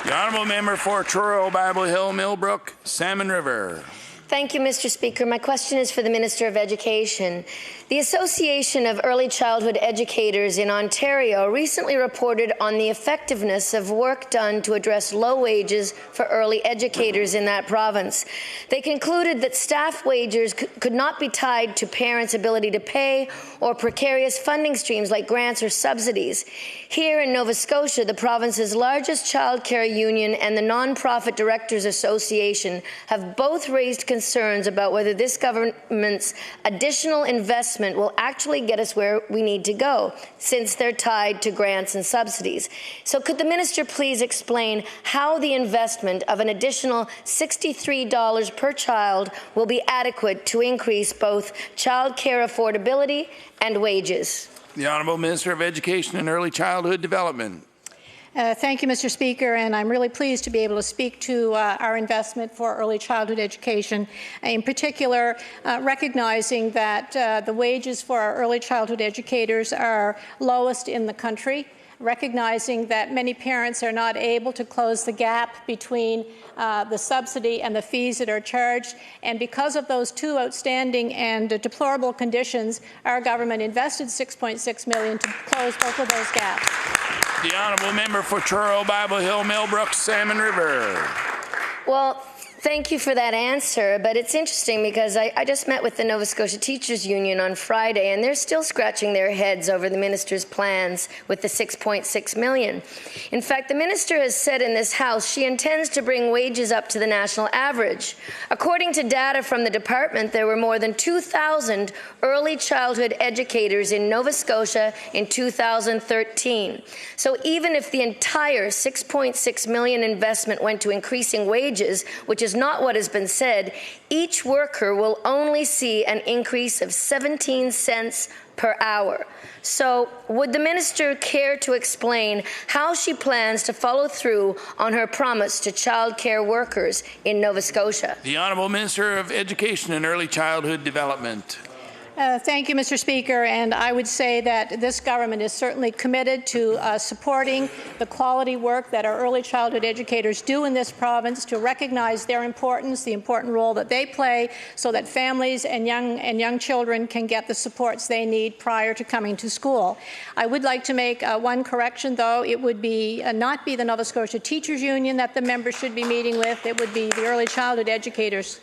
The honourable member for Truro, Bible Hill, Millbrook, Salmon River. Thank you, Mr. Speaker. My question is for the Minister of Education. The Association of Early Childhood Educators in Ontario recently reported on the effectiveness of work done to address low wages for early educators in that province. They concluded that staff wages could not be tied to parents' ability to pay or precarious funding streams like grants or subsidies. Here in Nova Scotia, the province's largest childcare union and the Non-Profit Directors Association have both raised concerns about whether this government's additional investment will actually get us where we need to go, since they're tied to grants and subsidies. So could the minister please explain how the investment of an additional $63 per child will be adequate to increase both childcare affordability and wages? The Honourable Minister of Education and Early Childhood Development. Thank you, Mr. Speaker, and I'm really pleased to be able to speak to our investment for early childhood education, in particular recognizing that the wages for our early childhood educators are lowest in the country, recognizing that many parents are not able to close the gap between the subsidy and the fees that are charged. And because of those two outstanding and deplorable conditions, our government invested $6.6 million to close both of those gaps. The honourable member for Truro, Bible Hill, Millbrook, Salmon River. Well, thank you for that answer, but it's interesting because I just met with the Nova Scotia Teachers Union on Friday, and they're still scratching their heads over the minister's plans with the $6.6 million. In fact, the minister has said in this House she intends to bring wages up to the national average. According to data from the department, there were more than 2,000 early childhood educators in Nova Scotia in 2013. So even if the entire $6.6 million investment went to increasing wages, which is not what has been said, each worker will only see an increase of 17 cents per hour. So would the minister care to explain how she plans to follow through on her promise to childcare workers in Nova Scotia? The Honourable Minister of Education and Early Childhood Development. Thank you, Mr. Speaker, and I would say that this government is certainly committed to supporting the quality work that our early childhood educators do in this province, to recognize their importance, the important role that they play, so that families and young children can get the supports they need prior to coming to school. I would like to make one correction, though. It would be not be the Nova Scotia Teachers Union that the members should be meeting with. It would be the early childhood educators